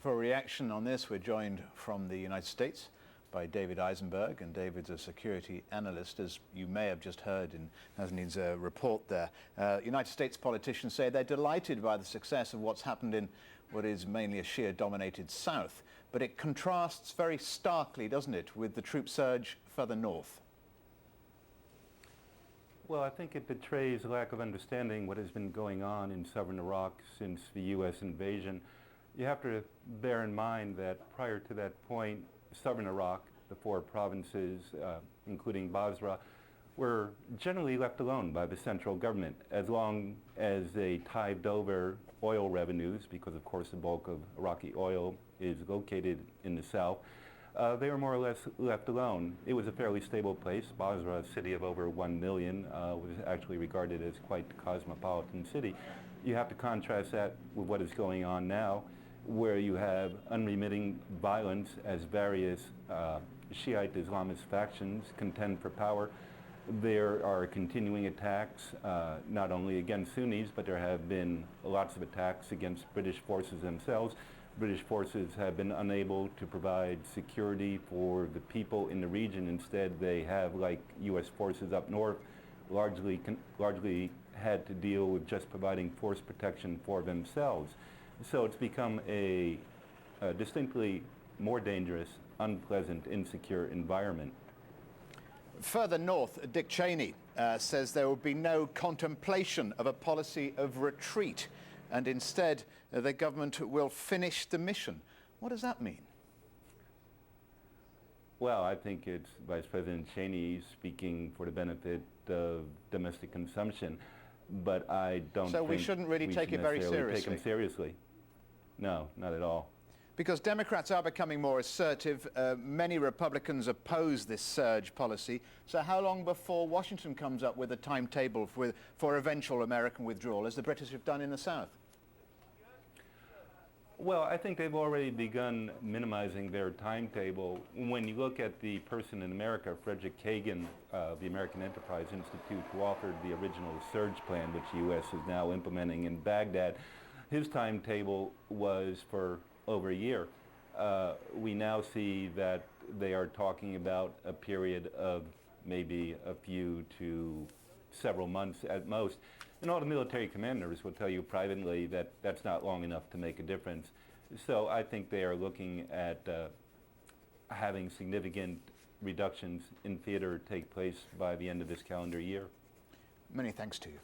For a reaction on this, we're joined from the United States by David Eisenberg, and David's a security analyst, as you may have just heard in Nazanin's report there. United States politicians say they're delighted by the success of what's happened in what is mainly a Shia-dominated south, but it contrasts very starkly, doesn't it, with the troop surge further north? Well, I think it betrays a lack of understanding what has been going on in southern Iraq since the U.S. invasion. You have to bear in mind that prior to that point, southern Iraq, the four provinces, including Basra, were generally left alone by the central government as long as they tithed over oil revenues, because of course the bulk of Iraqi oil is located in the south. They were more or less left alone. It was a fairly stable place. Basra, a city of over 1 million, was actually regarded as quite a cosmopolitan city. You have to contrast that with what is going on now, where you have unremitting violence as various Shiite Islamist factions contend for power. There are continuing attacks, not only against Sunnis, but there have been lots of attacks against British forces themselves. British forces have been unable to provide security for the people in the region. Instead, they have, like U.S. forces up north, largely had to deal with just providing force protection for themselves. So it's become a distinctly more dangerous, unpleasant, insecure environment. Further north, Dick Cheney says there will be no contemplation of a policy of retreat, and instead the government will finish the mission. What does that mean? Well, I think it's Vice President Cheney speaking for the benefit of domestic consumption, but I don't think we shouldn't really take it very seriously. Take him seriously. No, not at all. Because Democrats are becoming more assertive. Many Republicans oppose this surge policy. So how long before Washington comes up with a timetable for eventual American withdrawal, as the British have done in the South? Well, I think they've already begun minimizing their timetable. When you look at the person in America, Frederick Kagan, the American Enterprise Institute, who authored the original surge plan, which the U.S. is now implementing in Baghdad, his timetable was for over a year. We now see that they are talking about a period of maybe a few to several months at most. And all the military commanders will tell you privately that that's not long enough to make a difference. So I think they are looking at having significant reductions in theater take place by the end of this calendar year. Many thanks to you.